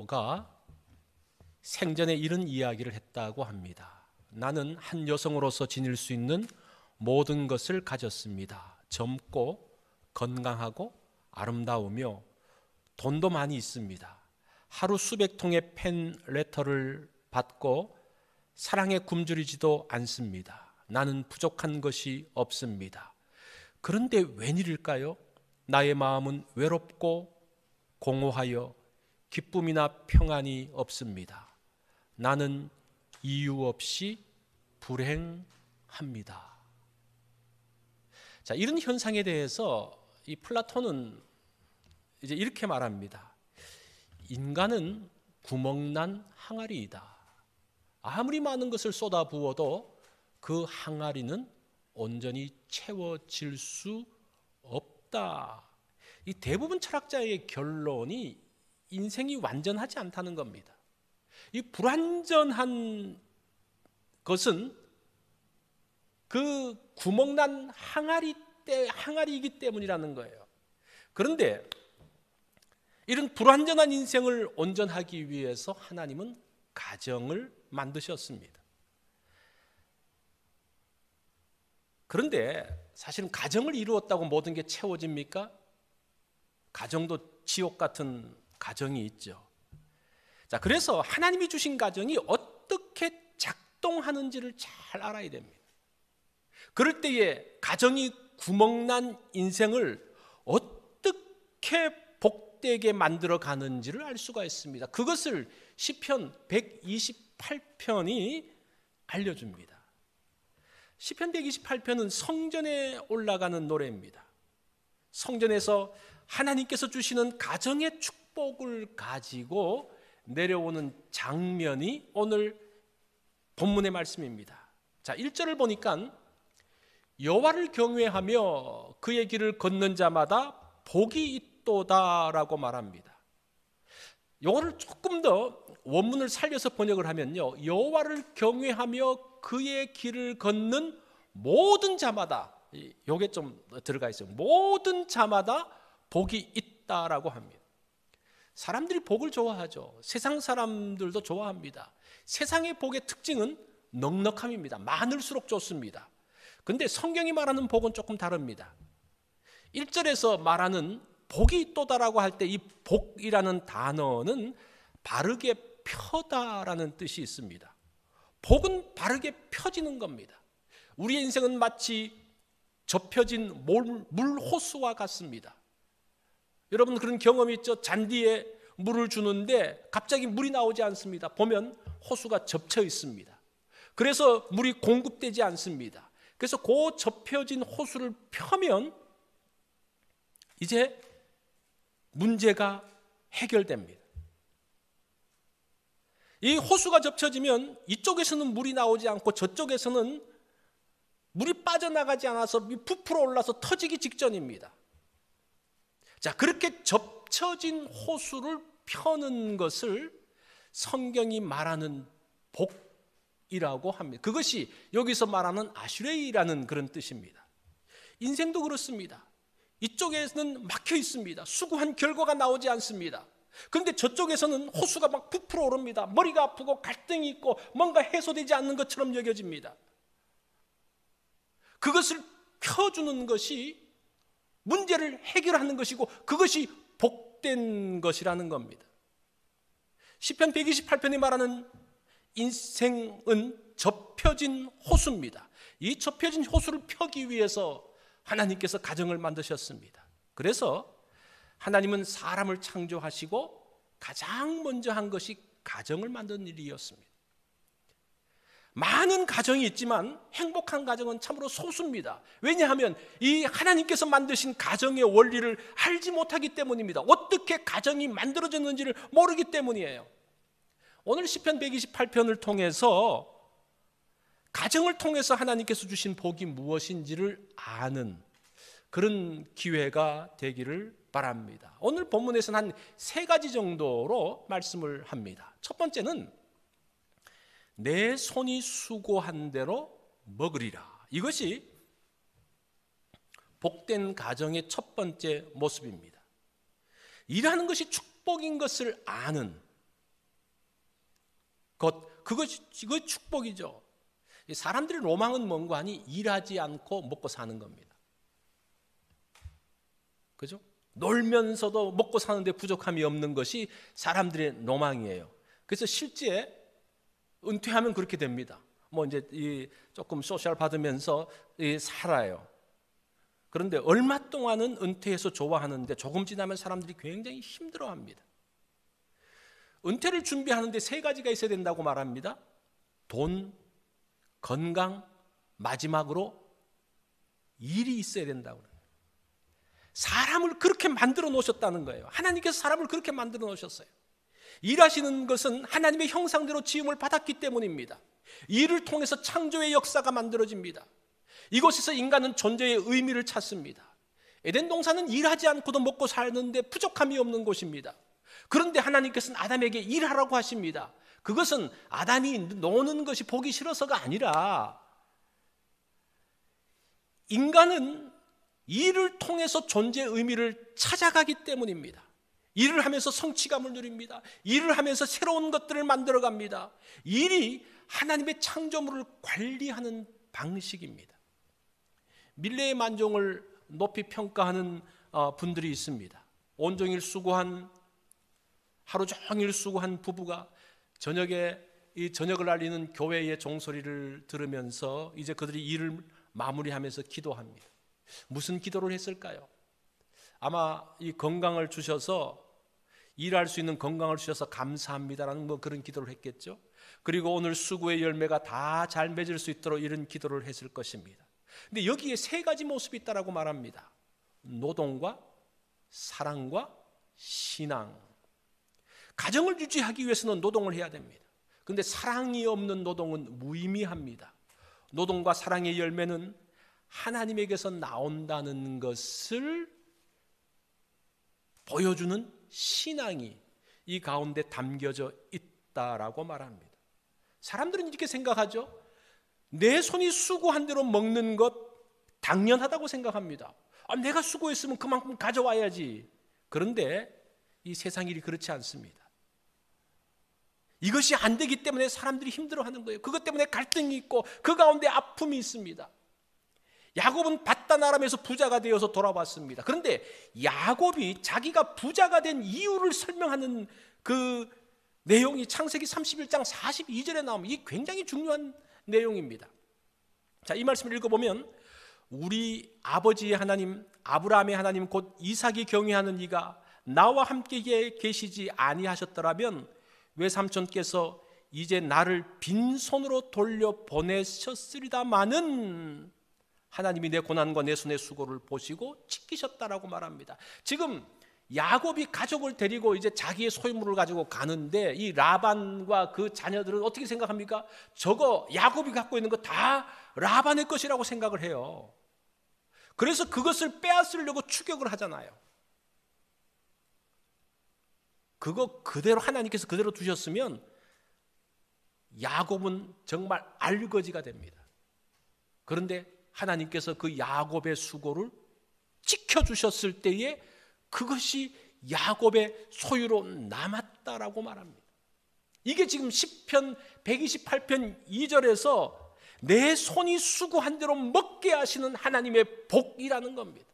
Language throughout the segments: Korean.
플라토가 생전에 이런 이야기를 했다고 합니다. 나는 한 여성으로서 지닐 수 있는 모든 것을 가졌습니다. 젊고 건강하고 아름다우며 돈도 많이 있습니다. 하루 수백 통의 팬레터를 받고 사랑에 굶주리지도 않습니다. 나는 부족한 것이 없습니다. 그런데 웬일일까요? 나의 마음은 외롭고 공허하여 기쁨이나 평안이 없습니다. 나는 이유 없이 불행합니다. 자, 이런 현상에 대해서 이 플라톤은 이제 이렇게 말합니다. 인간은 구멍난 항아리이다. 아무리 많은 것을 쏟아부어도 그 항아리는 온전히 채워질 수 없다. 이 대부분 철학자의 결론이 인생이 완전하지 않다는 겁니다. 이 불완전한 것은 그 구멍난 항아리이기 때문이라는 거예요. 그런데 이런 불완전한 인생을 온전하기 위해서 하나님은 가정을 만드셨습니다. 그런데 사실은 가정을 이루었다고 모든 게 채워집니까? 가정도 지옥 같은 가정이 있죠. 자, 그래서 하나님이 주신 가정이 어떻게 작동하는지를 잘 알아야 됩니다. 그럴 때에 가정이 구멍난 인생을 어떻게 복되게 만들어 가는지를 알 수가 있습니다. 그것을 시편 128편이 알려줍니다. 시편 128편은 성전에 올라가는 노래입니다. 성전에서 하나님께서 주시는 가정의 축복을 가지고 내려오는 장면이 오늘 본문의 말씀입니다. 자, 1절을 보니까 여호와를 경외하며 그의 길을 걷는 자마다 복이 있도다라고 말합니다. 이거를 조금 더 원문을 살려서 번역을 하면요, 여호와를 경외하며 그의 길을 걷는 모든 자마다, 이게 좀 들어가 있어요. 모든 자마다 복이 있다라고 합니다. 사람들이 복을 좋아하죠. 세상 사람들도 좋아합니다. 세상의 복의 특징은 넉넉함입니다. 많을수록 좋습니다. 그런데 성경이 말하는 복은 조금 다릅니다. 1절에서 말하는 복이 있도다라고 할 때 이 복이라는 단어는 바르게 펴다라는 뜻이 있습니다. 복은 바르게 펴지는 겁니다. 우리의 인생은 마치 접혀진 물호수와 같습니다. 여러분 그런 경험이 있죠? 잔디에 물을 주는데 갑자기 물이 나오지 않습니다. 보면 호수가 접혀 있습니다. 그래서 물이 공급되지 않습니다. 그래서 그 접혀진 호수를 펴면 이제 문제가 해결됩니다. 이 호수가 접혀지면 이쪽에서는 물이 나오지 않고 저쪽에서는 물이 빠져나가지 않아서 부풀어 올라서 터지기 직전입니다. 자, 그렇게 접쳐진 호수를 펴는 것을 성경이 말하는 복이라고 합니다. 그것이 여기서 말하는 아슈레이라는 그런 뜻입니다. 인생도 그렇습니다. 이쪽에서는 막혀 있습니다. 수고한 결과가 나오지 않습니다. 그런데 저쪽에서는 호수가 막 부풀어 오릅니다. 머리가 아프고 갈등이 있고 뭔가 해소되지 않는 것처럼 여겨집니다. 그것을 펴주는 것이 문제를 해결하는 것이고 그것이 복된 것이라는 겁니다. 시편 128편이 말하는 인생은 접혀진 호수입니다. 이 접혀진 호수를 펴기 위해서 하나님께서 가정을 만드셨습니다. 그래서 하나님은 사람을 창조하시고 가장 먼저 한 것이 가정을 만드는 일이었습니다. 많은 가정이 있지만 행복한 가정은 참으로 소수입니다. 왜냐하면 이 하나님께서 만드신 가정의 원리를 알지 못하기 때문입니다. 어떻게 가정이 만들어졌는지를 모르기 때문이에요. 오늘 시편 128편을 통해서 가정을 통해서 하나님께서 주신 복이 무엇인지를 아는 그런 기회가 되기를 바랍니다. 오늘 본문에서는 한 3가지 정도로 말씀을 합니다. 첫 번째는 내 손이 수고한 대로 먹으리라. 이것이 복된 가정의 첫 번째 모습입니다. 일하는 것이 축복인 것을 아는, 그거 축복이죠. 사람들의 로망은 뭔가 하니 일하지 않고 먹고 사는 겁니다. 그죠? 놀면서도 먹고 사는데 부족함이 없는 것이 사람들의 로망이에요. 그래서 실제 은퇴하면 그렇게 됩니다. 뭐 이제 조금 소셜 받으면서 살아요. 그런데 얼마 동안은 은퇴해서 좋아하는데 조금 지나면 사람들이 굉장히 힘들어합니다. 은퇴를 준비하는데 3가지가 있어야 된다고 말합니다. 돈, 건강, 마지막으로 일이 있어야 된다고 합니다. 사람을 그렇게 만들어 놓으셨다는 거예요. 하나님께서 사람을 그렇게 만들어 놓으셨어요. 일하시는 것은 하나님의 형상대로 지음을 받았기 때문입니다. 일을 통해서 창조의 역사가 만들어집니다. 이곳에서 인간은 존재의 의미를 찾습니다. 에덴 동산은 일하지 않고도 먹고 사는데 부족함이 없는 곳입니다. 그런데 하나님께서는 아담에게 일하라고 하십니다. 그것은 아담이 노는 것이 보기 싫어서가 아니라 인간은 일을 통해서 존재의 의미를 찾아가기 때문입니다. 일을 하면서 성취감을 누립니다. 일을 하면서 새로운 것들을 만들어갑니다. 일이 하나님의 창조물을 관리하는 방식입니다. 밀레의 만종을 높이 평가하는 분들이 있습니다. 온종일 수고한, 하루 종일 수고한 부부가 저녁에 이 저녁을 알리는 교회의 종소리를 들으면서 이제 그들이 일을 마무리하면서 기도합니다. 무슨 기도를 했을까요? 아마 이 건강을 주셔서 일할 수 있는 건강을 주셔서 감사합니다라는 뭐 그런 기도를 했겠죠. 그리고 오늘 수고의 열매가 다 잘 맺을 수 있도록 이런 기도를 했을 것입니다. 근데 여기에 3가지 모습이 있다라고 말합니다. 노동과 사랑과 신앙. 가정을 유지하기 위해서는 노동을 해야 됩니다. 그런데 사랑이 없는 노동은 무의미합니다. 노동과 사랑의 열매는 하나님에게서 나온다는 것을 보여주는 신앙이 이 가운데 담겨져 있다라고 말합니다. 사람들은 이렇게 생각하죠. 내 손이 수고한 대로 먹는 것 당연하다고 생각합니다. 내가 수고했으면 그만큼 가져와야지. 그런데 이 세상 일이 그렇지 않습니다. 이것이 안 되기 때문에 사람들이 힘들어하는 거예요. 그것 때문에 갈등이 있고 그 가운데 아픔이 있습니다. 야곱은 밧단아람에서 부자가 되어서 돌아왔습니다. 그런데 야곱이 자기가 부자가 된 이유를 설명하는 그 내용이 창세기 31장 42절에 나오면 이게 굉장히 중요한 내용입니다. 자, 이 말씀을 읽어보면 우리 아버지의 하나님 아브라함의 하나님 곧 이삭이 경외하는 이가 나와 함께 계시지 아니하셨더라면 외삼촌께서 이제 나를 빈손으로 돌려보내셨으리다마는 하나님이 내 고난과 내 손의 수고를 보시고 지키셨다라고 말합니다. 지금 야곱이 가족을 데리고 이제 자기의 소유물을 가지고 가는데 이 라반과 그 자녀들은 어떻게 생각합니까? 저거 야곱이 갖고 있는 거 다 라반의 것이라고 생각을 해요. 그래서 그것을 빼앗으려고 추격을 하잖아요. 그거 그대로 하나님께서 그대로 두셨으면 야곱은 정말 알거지가 됩니다. 그런데 하나님께서 그 야곱의 수고를 지켜주셨을 때에 그것이 야곱의 소유로 남았다라고 말합니다. 이게 지금 시편 128편 2절에서 내 손이 수고한 대로 먹게 하시는 하나님의 복이라는 겁니다.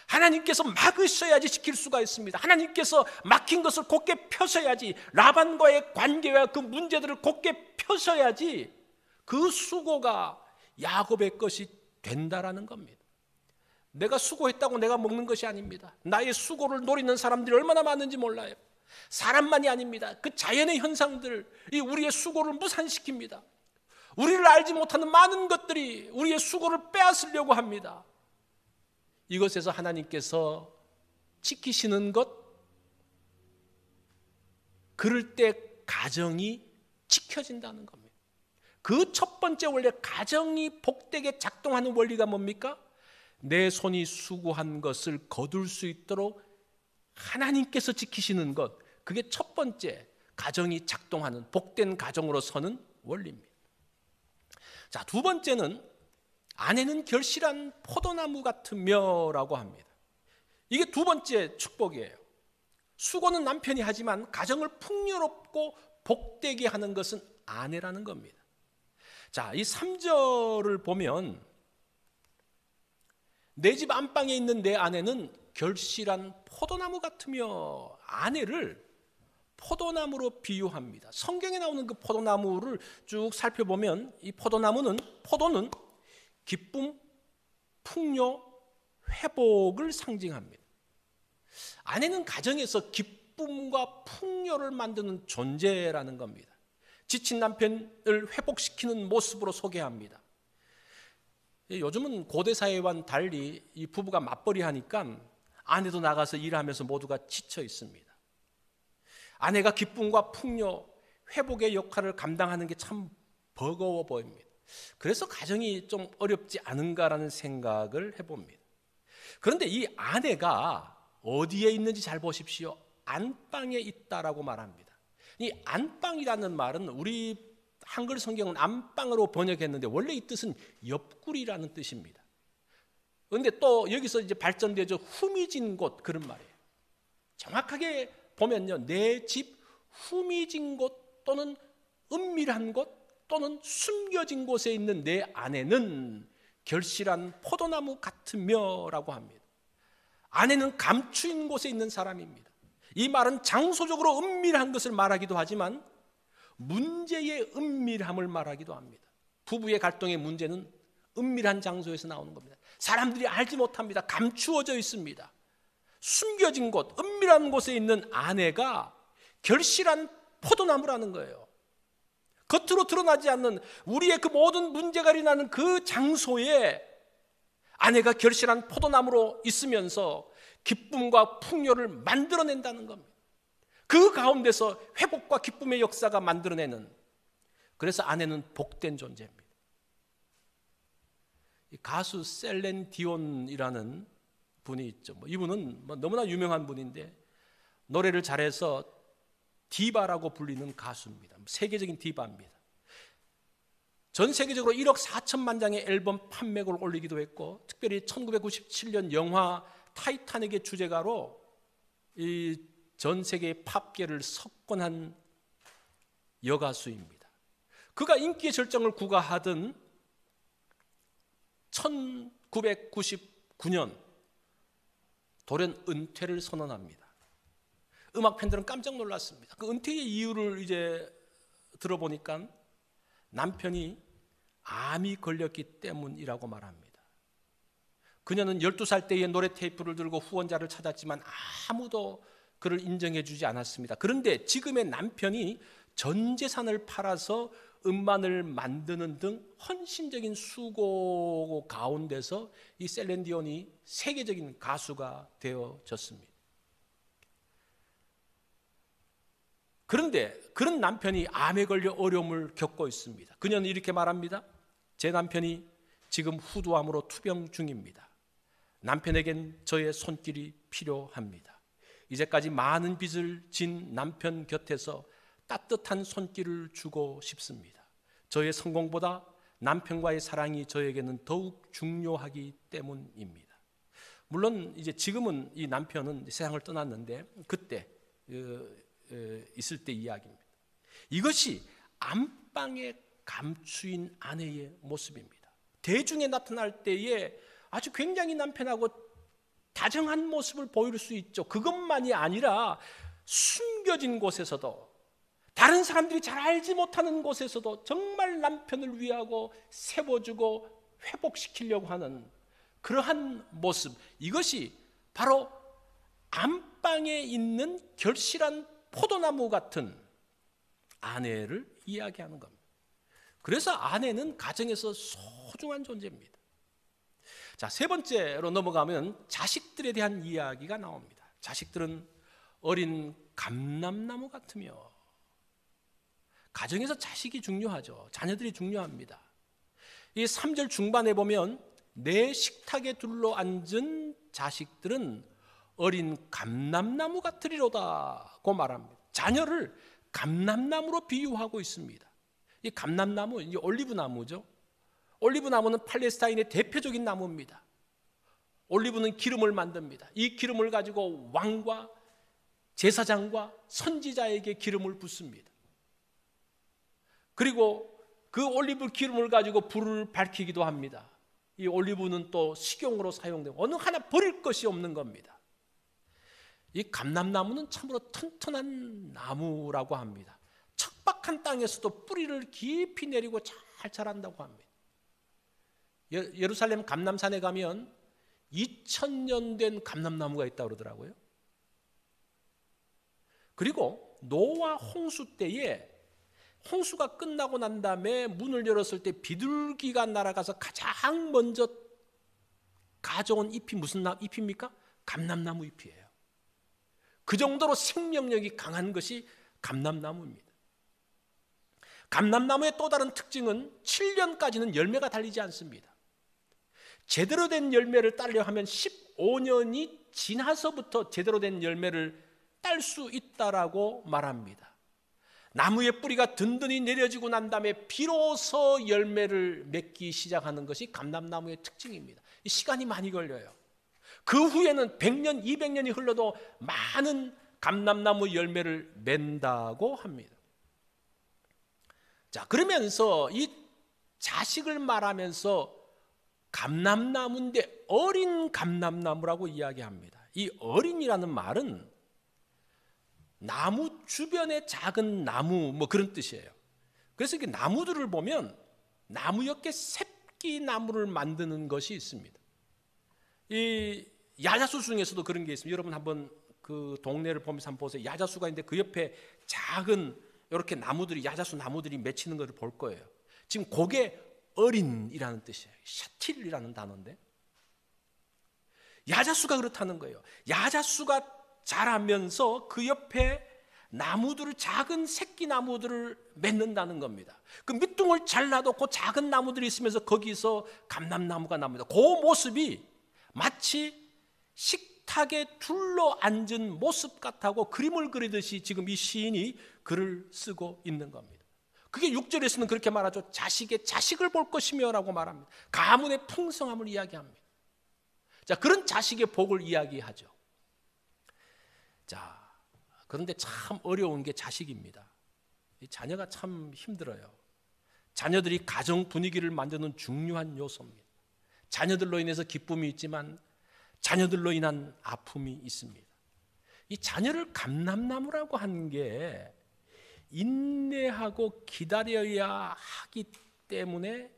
하나님께서 막으셔야지 지킬 수가 있습니다. 하나님께서 막힌 것을 곧게 펴셔야지, 라반과의 관계와 그 문제들을 곧게 펴셔야지 그 수고가 야곱의 것이 된다라는 겁니다. 내가 수고했다고 내가 먹는 것이 아닙니다. 나의 수고를 노리는 사람들이 얼마나 많은지 몰라요. 사람만이 아닙니다. 그 자연의 현상들이 우리의 수고를 무산시킵니다. 우리를 알지 못하는 많은 것들이 우리의 수고를 빼앗으려고 합니다. 이것에서 하나님께서 지키시는 것, 그럴 때 가정이 지켜진다는 겁니다. 그 첫 번째 원래 가정이 복되게 작동하는 원리가 뭡니까? 내 손이 수고한 것을 거둘 수 있도록 하나님께서 지키시는 것, 그게 첫 번째 가정이 작동하는 복된 가정으로 서는 원리입니다. 자, 두 번째는 아내는 결실한 포도나무 같으며라고 합니다. 이게 두 번째 축복이에요. 수고는 남편이 하지만 가정을 풍요롭고 복되게 하는 것은 아내라는 겁니다. 자, 이 3절을 보면 내 집 안방에 있는 내 아내는 결실한 포도나무 같으며, 아내를 포도나무로 비유합니다. 성경에 나오는 그 포도나무를 쭉 살펴보면 이 포도는 기쁨, 풍요, 회복을 상징합니다. 아내는 가정에서 기쁨과 풍요를 만드는 존재라는 겁니다. 지친 남편을 회복시키는 모습으로 소개합니다. 요즘은 고대 사회와는 달리 이 부부가 맞벌이 하니까 아내도 나가서 일하면서 모두가 지쳐 있습니다. 아내가 기쁨과 풍요, 회복의 역할을 감당하는 게 참 버거워 보입니다. 그래서 가정이 좀 어렵지 않은가라는 생각을 해봅니다. 그런데 이 아내가 어디에 있는지 잘 보십시오. 안방에 있다라고 말합니다. 이 안방이라는 말은 우리 한글 성경은 안방으로 번역했는데 원래 이 뜻은 옆구리라는 뜻입니다. 그런데 또 여기서 이제 발전되죠. 후미진 곳, 그런 말이에요. 정확하게 보면요, 내 집 후미진 곳 또는 은밀한 곳 또는 숨겨진 곳에 있는 내 아내는 결실한 포도나무 같으며라고 합니다. 아내는 감추인 곳에 있는 사람입니다. 이 말은 장소적으로 은밀한 것을 말하기도 하지만 문제의 은밀함을 말하기도 합니다. 부부의 갈등의 문제는 은밀한 장소에서 나오는 겁니다. 사람들이 알지 못합니다. 감추어져 있습니다. 숨겨진 곳, 은밀한 곳에 있는 아내가 결실한 포도나무라는 거예요. 겉으로 드러나지 않는 우리의 그 모든 문제가 일어나는 그 장소에 아내가 결실한 포도나무로 있으면서 기쁨과 풍요를 만들어낸다는 겁니다. 그 가운데서 회복과 기쁨의 역사가 만들어내는, 그래서 아내는 복된 존재입니다. 가수 셀렌 디온이라는 분이 있죠. 이분은 너무나 유명한 분인데 노래를 잘해서 디바라고 불리는 가수입니다. 세계적인 디바입니다. 전 세계적으로 1억 4천만 장의 앨범 판매고를 올리기도 했고, 특별히 1997년 영화 타이타닉의 주제가로 이 전 세계의 팝계를 석권한 여가수입니다. 그가 인기의 절정을 구가하던 1999년 돌연 은퇴를 선언합니다. 음악 팬들은 깜짝 놀랐습니다. 그 은퇴의 이유를 이제 들어보니까 남편이 암이 걸렸기 때문이라고 말합니다. 그녀는 12살 때의 노래 테이프를 들고 후원자를 찾았지만 아무도 그를 인정해 주지 않았습니다. 그런데 지금의 남편이 전 재산을 팔아서 음반을 만드는 등 헌신적인 수고 가운데서 이 셀렌 디온이 세계적인 가수가 되어졌습니다. 그런데 그런 남편이 암에 걸려 어려움을 겪고 있습니다. 그녀는 이렇게 말합니다. 제 남편이 지금 후두암으로 투병 중입니다. 남편에겐 저의 손길이 필요합니다. 이제까지 많은 빚을 진 남편 곁에서 따뜻한 손길을 주고 싶습니다. 저의 성공보다 남편과의 사랑이 저에게는 더욱 중요하기 때문입니다. 물론 이제 지금은 이 남편은 세상을 떠났는데 그때 있을 때 이야기입니다. 이것이 안방에 감추인 아내의 모습입니다. 대중에 나타날 때에 아주 굉장히 남편하고 다정한 모습을 보일 수 있죠. 그것만이 아니라 숨겨진 곳에서도, 다른 사람들이 잘 알지 못하는 곳에서도 정말 남편을 위하고 세워주고 회복시키려고 하는 그러한 모습, 이것이 바로 안방에 있는 결실한 포도나무 같은 아내를 이야기하는 겁니다. 그래서 아내는 가정에서 소중한 존재입니다. 자, 세 번째로 넘어가면 자식들에 대한 이야기가 나옵니다. 자식들은 어린 감람나무 같으며, 가정에서 자식이 중요하죠. 자녀들이 중요합니다. 이 3절 중반에 보면 내 식탁에 둘러앉은 자식들은 어린 감람나무 같으리로다고 말합니다. 자녀를 감람나무로 비유하고 있습니다. 이 감람나무, 이 올리브 나무죠. 올리브 나무는 팔레스타인의 대표적인 나무입니다. 올리브는 기름을 만듭니다. 이 기름을 가지고 왕과 제사장과 선지자에게 기름을 붓습니다. 그리고 그 올리브 기름을 가지고 불을 밝히기도 합니다. 이 올리브는 또 식용으로 사용되고 어느 하나 버릴 것이 없는 겁니다. 이 감람나무는 참으로 튼튼한 나무라고 합니다. 척박한 땅에서도 뿌리를 깊이 내리고 잘 자란다고 합니다. 예루살렘 감람산에 가면 2000년 된 감람나무가 있다고 그러더라고요. 그리고 노아 홍수 때에 홍수가 끝나고 난 다음에 문을 열었을 때 비둘기가 날아가서 가장 먼저 가져온 잎이 무슨 잎입니까? 감람나무 잎이에요. 그 정도로 생명력이 강한 것이 감람나무입니다. 감람나무의 또 다른 특징은 7년까지는 열매가 달리지 않습니다. 제대로 된 열매를 따려 하면 15년이 지나서부터 제대로 된 열매를 딸 수 있다라고 말합니다. 나무의 뿌리가 든든히 내려지고 난 다음에 비로소 열매를 맺기 시작하는 것이 감람나무의 특징입니다. 시간이 많이 걸려요. 그 후에는 100년, 200년이 흘러도 많은 감람나무 열매를 맺는다고 합니다. 자, 그러면서 이 자식을 말하면서 감람나무인데 어린 감람나무라고 이야기합니다. 이 어린이라는 말은 나무 주변의 작은 나무 뭐 그런 뜻이에요. 그래서 이 나무들을 보면 나무 옆에 새끼 나무를 만드는 것이 있습니다. 이 야자수 중에서도 그런 게 있습니다. 여러분 한번 그 동네를 보면서 한번 보세요. 야자수가 있는데 그 옆에 작은 이렇게 나무들이 야자수 나무들이 맺히는 것을 볼 거예요. 지금 그게 어린이라는 뜻이에요. 샤틸이라는 단어인데 야자수가 그렇다는 거예요. 야자수가 자라면서 그 옆에 나무들을 작은 새끼 나무들을 맺는다는 겁니다. 그 밑둥을 잘라도 그 작은 나무들이 있으면서 거기서 감람나무가 납니다. 그 모습이 마치 식탁에 둘러 앉은 모습 같다고 그림을 그리듯이 지금 이 시인이 글을 쓰고 있는 겁니다. 그게 6절에서는 그렇게 말하죠. 자식의 자식을 볼 것이며 라고 말합니다. 가문의 풍성함을 이야기합니다. 자, 그런 자식의 복을 이야기하죠. 자, 그런데 참 어려운 게 자식입니다. 자녀가 참 힘들어요. 자녀들이 가정 분위기를 만드는 중요한 요소입니다. 자녀들로 인해서 기쁨이 있지만 자녀들로 인한 아픔이 있습니다. 이 자녀를 감람나무라고 하는 게 인내하고 기다려야 하기 때문에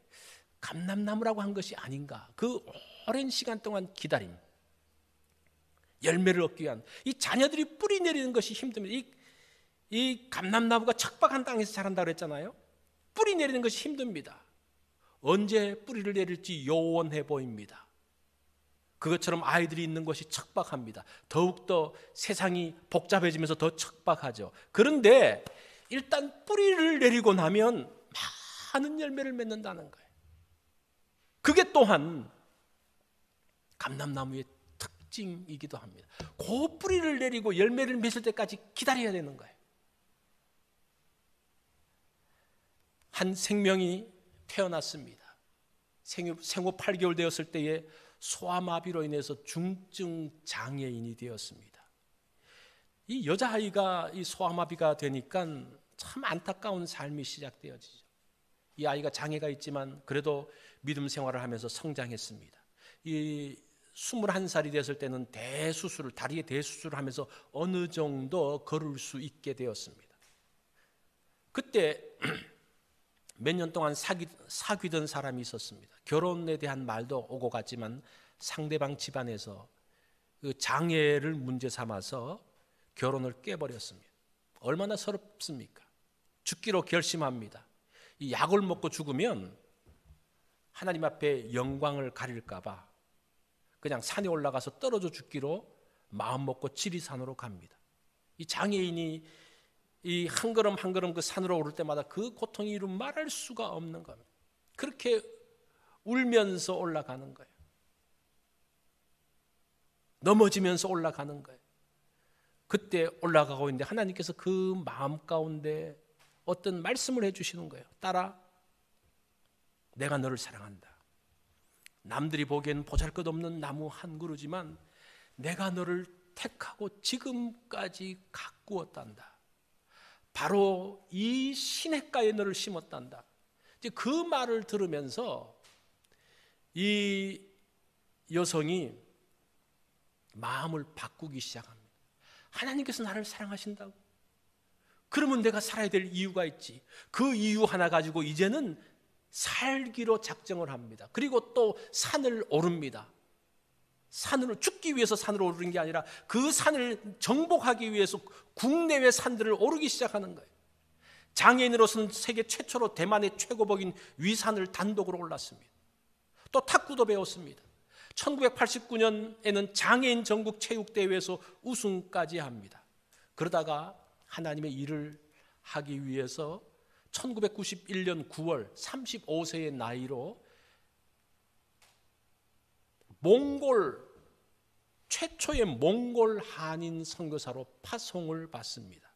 감람나무라고 한 것이 아닌가. 그 오랜 시간 동안 기다림, 열매를 얻기 위한 이 자녀들이 뿌리 내리는 것이 힘듭니다. 이 감람나무가 척박한 땅에서 자란다고 그랬잖아요. 뿌리 내리는 것이 힘듭니다. 언제 뿌리를 내릴지 요원해 보입니다. 그것처럼 아이들이 있는 것이 척박합니다. 더욱더 세상이 복잡해지면서 더 척박하죠. 그런데 일단 뿌리를 내리고 나면 많은 열매를 맺는다는 거예요. 그게 또한 감람나무의 특징이기도 합니다. 그 뿌리를 내리고 열매를 맺을 때까지 기다려야 되는 거예요. 한 생명이 태어났습니다. 생후 8개월 되었을 때에 소아마비로 인해서 중증 장애인이 되었습니다. 이 여자아이가 이 소아마비가 되니까 참 안타까운 삶이 시작되어지죠. 이 아이가 장애가 있지만 그래도 믿음 생활을 하면서 성장했습니다. 이 21살이 됐을 때는 대수술을, 다리에 대수술을 하면서 어느 정도 걸을 수 있게 되었습니다. 그때 몇 년 동안 사귀던 사람이 있었습니다. 결혼에 대한 말도 오고 갔지만 상대방 집안에서 그 장애를 문제 삼아서 결혼을 깨버렸습니다. 얼마나 서럽습니까? 죽기로 결심합니다. 이 약을 먹고 죽으면 하나님 앞에 영광을 가릴까 봐 그냥 산에 올라가서 떨어져 죽기로 마음 먹고 지리산으로 갑니다. 이 장애인이 이 한 걸음 한 걸음 그 산으로 오를 때마다 그 고통이 이루 말할 수가 없는 겁니다. 그렇게 울면서 올라가는 거예요. 넘어지면서 올라가는 거예요. 그때 올라가고 있는데 하나님께서 그 마음 가운데 어떤 말씀을 해주시는 거예요. 딸아, 내가 너를 사랑한다. 남들이 보기엔 보잘것없는 나무 한 그루지만 내가 너를 택하고 지금까지 가꾸었단다. 바로 이 시냇가에 너를 심었단다. 이제 그 말을 들으면서 이 여성이 마음을 바꾸기 시작합니다. 하나님께서 나를 사랑하신다고? 그러면 내가 살아야 될 이유가 있지. 그 이유 하나 가지고 이제는 살기로 작정을 합니다. 그리고 또 산을 오릅니다. 산으로 죽기 위해서 산을 오르는 게 아니라 그 산을 정복하기 위해서 국내외 산들을 오르기 시작하는 거예요. 장애인으로서는 세계 최초로 대만의 최고봉인 위산을 단독으로 올랐습니다. 또 탁구도 배웠습니다. 1989년에는 장애인 전국 체육대회에서 우승까지 합니다. 그러다가 하나님의 일을 하기 위해서 1991년 9월 35세의 나이로 최초의 몽골 한인 선교사로 파송을 받습니다.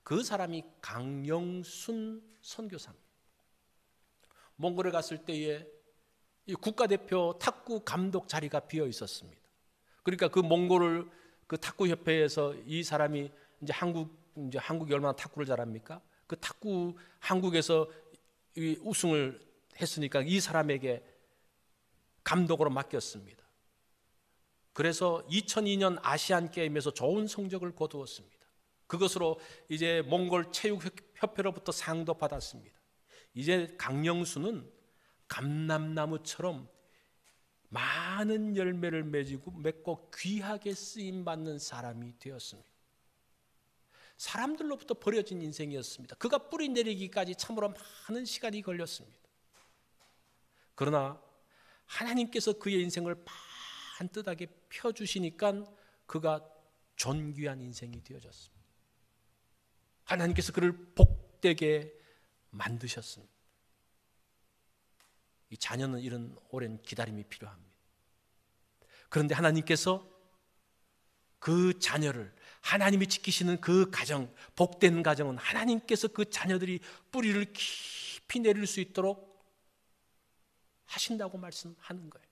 그 사람이 강영순 선교사입니다. 몽골에 갔을 때에 이 국가대표 탁구 감독 자리가 비어 있었습니다. 그러니까 그 몽골을 그 탁구 협회에서 이 사람이 이제 한국이 얼마나 탁구를 잘합니까? 그 탁구 한국에서 이 우승을 했으니까 이 사람에게 감독으로 맡겼습니다. 그래서 2002년 아시안 게임에서 좋은 성적을 거두었습니다. 그것으로 이제 몽골 체육협회로부터 상도 받았습니다. 이제 강영수는 감람나무처럼 많은 열매를 맺고 귀하게 쓰임받는 사람이 되었습니다. 사람들로부터 버려진 인생이었습니다. 그가 뿌리 내리기까지 참으로 많은 시간이 걸렸습니다. 그러나 하나님께서 그의 인생을 반듯하게 펴주시니까 그가 존귀한 인생이 되어졌습니다. 하나님께서 그를 복되게 만드셨습니다. 이 자녀는 이런 오랜 기다림이 필요합니다. 그런데 하나님께서 그 자녀를 하나님이 지키시는 그 가정, 복된 가정은 하나님께서 그 자녀들이 뿌리를 깊이 내릴 수 있도록 하신다고 말씀하는 거예요.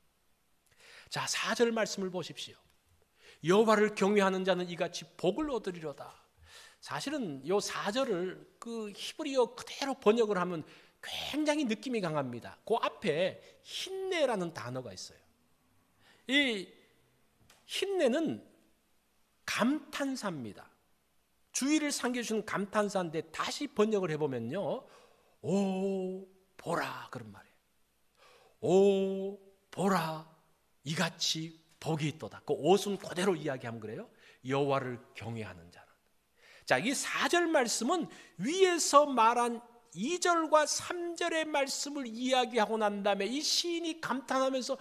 자, 4절 말씀을 보십시오. 여호와를 경외하는 자는 이같이 복을 얻으리로다. 사실은 이 4절을 그 히브리어 그대로 번역을 하면 굉장히 느낌이 강합니다. 그 앞에 힘내라는 단어가 있어요. 이 힘내는 감탄사입니다. 주의를 상기해주는 감탄사인데 다시 번역을 해보면요, 오 보라 그런 말이에요. 오 보라 이같이 복이 있도다. 그 옷은 그대로 이야기하면 그래요. 여호와를 경외하는 자는. 자, 이 4절 말씀은 위에서 말한 2절과 3절의 말씀을 이야기하고 난 다음에 이 시인이 감탄하면서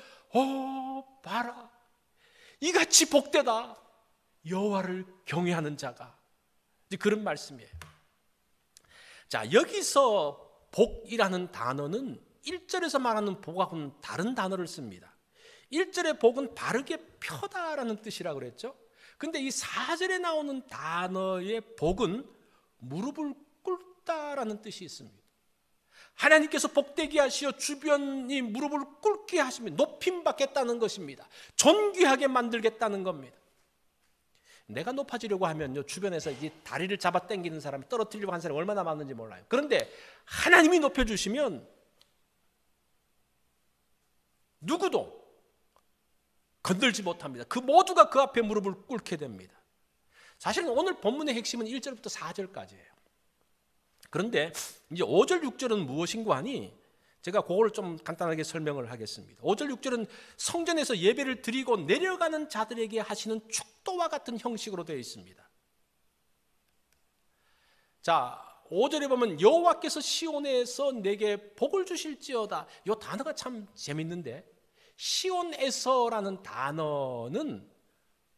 봐라 이같이 복되다 여호와를 경외하는 자가, 이제 그런 말씀이에요. 자, 여기서 복이라는 단어는 1절에서 말하는 복하고는 다른 단어를 씁니다. 1절의 복은 바르게 펴다라는 뜻이라고 그랬죠. 근데 이 4절에 나오는 단어의 복은 무릎을 꿇다라는 뜻이 있습니다. 하나님께서 복되게 하시어 주변이 무릎을 꿇게 하시면 높임 받겠다는 것입니다. 존귀하게 만들겠다는 겁니다. 내가 높아지려고 하면요, 주변에서 이 다리를 잡아 당기는 사람이 떨어뜨리려고 하는 사람이 얼마나 많은지 몰라요. 그런데 하나님이 높여주시면 누구도 건들지 못합니다. 그 모두가 그 앞에 무릎을 꿇게 됩니다. 사실은 오늘 본문의 핵심은 1절부터 4절까지예요. 그런데 이제 5절, 6절은 무엇인가 하니 제가 그걸 좀 간단하게 설명을 하겠습니다. 5절, 6절은 성전에서 예배를 드리고 내려가는 자들에게 하시는 축도와 같은 형식으로 되어 있습니다. 자, 5절에 보면 여호와께서 시온에서 내게 복을 주실지어다. 이 단어가 참 재밌는데, 시온에서라는 단어는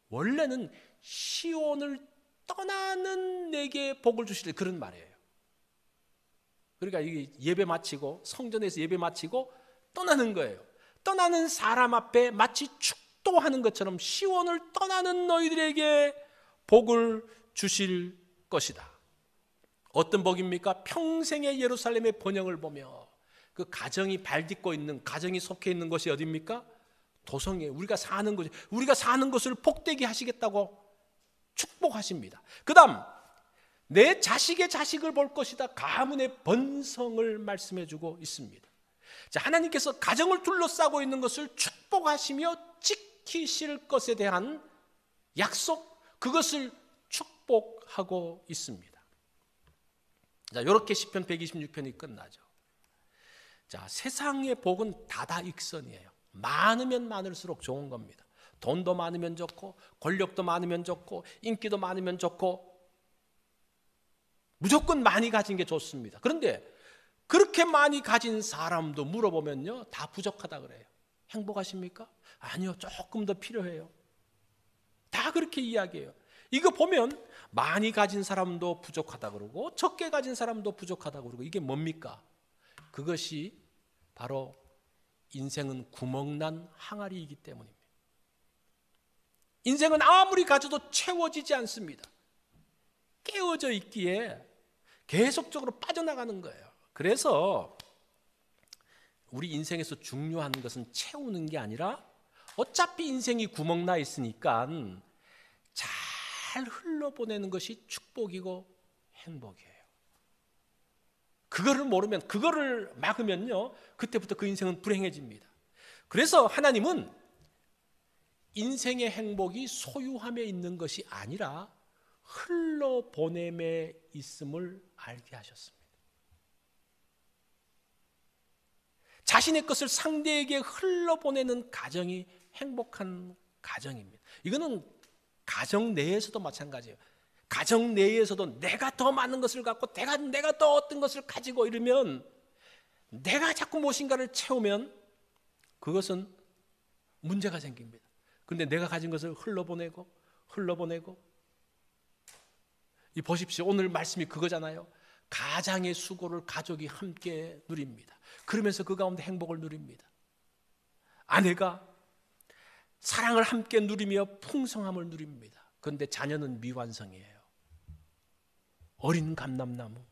원래는 시온을 떠나는 내게 복을 주실 그런 말이에요. 그러니까 이게 예배 마치고 성전에서 예배 마치고 떠나는 거예요. 떠나는 사람 앞에 마치 축도하는 것처럼 시온을 떠나는 너희들에게 복을 주실 것이다. 어떤 복입니까? 평생의 예루살렘의 번영을 보며 그 가정이 발딛고 있는, 가정이 속해 있는 것이 어디입니까? 도성에 우리가 사는 것, 우리가 사는 것을 복되게 하시겠다고 축복하십니다. 그 다음 내 자식의 자식을 볼 것이다. 가문의 번성을 말씀해 주고 있습니다. 자, 하나님께서 가정을 둘러싸고 있는 것을 축복하시며 지키실 것에 대한 약속, 그것을 축복하고 있습니다. 자, 이렇게 시편 126편이 끝나죠. 자, 세상의 복은 다다익선이에요. 많으면 많을수록 좋은 겁니다. 돈도 많으면 좋고, 권력도 많으면 좋고, 인기도 많으면 좋고, 무조건 많이 가진 게 좋습니다. 그런데 그렇게 많이 가진 사람도 물어보면요, 다 부족하다 그래요. 행복하십니까? 아니요, 조금 더 필요해요. 다 그렇게 이야기해요. 이거 보면 많이 가진 사람도 부족하다 그러고 적게 가진 사람도 부족하다 그러고, 이게 뭡니까? 그것이 바로 인생은 구멍난 항아리이기 때문입니다. 인생은 아무리 가져도 채워지지 않습니다. 깨어져 있기에 계속적으로 빠져나가는 거예요. 그래서 우리 인생에서 중요한 것은 채우는 게 아니라, 어차피 인생이 구멍나 있으니까 잘 흘러보내는 것이 축복이고 행복이에요. 그거를 모르면, 그거를 막으면요, 그때부터 그 인생은 불행해집니다. 그래서 하나님은 인생의 행복이 소유함에 있는 것이 아니라 흘러보냄에 있음을 알게 하셨습니다. 자신의 것을 상대에게 흘러보내는 가정이 행복한 가정입니다. 이거는 가정 내에서도 마찬가지예요. 가정 내에서도 내가 더 많은 것을 갖고 내가 더 어떤 것을 가지고 이러면, 내가 자꾸 무엇인가를 채우면 그것은 문제가 생깁니다. 그런데 내가 가진 것을 흘러보내고 이 보십시오. 오늘 말씀이 그거잖아요. 가장의 수고를 가족이 함께 누립니다. 그러면서 그 가운데 행복을 누립니다. 아내가 사랑을 함께 누리며 풍성함을 누립니다. 그런데 자녀는 미완성이에요. 어린 감람나무.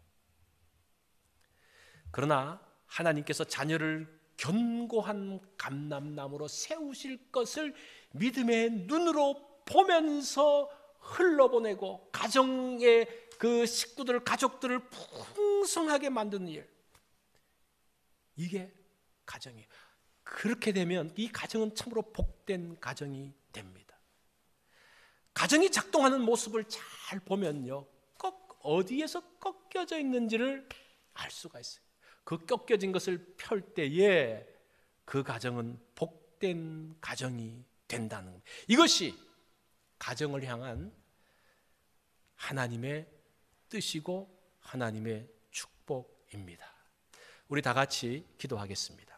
그러나 하나님께서 자녀를 견고한 감람나무로 세우실 것을 믿음의 눈으로 보면서 흘러보내고, 가정의 그 식구들, 가족들을 풍성하게 만드는 일, 이게 가정이에요. 그렇게 되면 이 가정은 참으로 복된 가정이 됩니다. 가정이 작동하는 모습을 잘 보면요, 꼭 어디에서 꺾여져 있는지를 알 수가 있어요. 그 꺾여진 것을 펼 때에 그 가정은 복된 가정이 된다는 겁니다. 이것이 가정을 향한 하나님의 뜻이고 하나님의 축복입니다. 우리 다 같이 기도하겠습니다.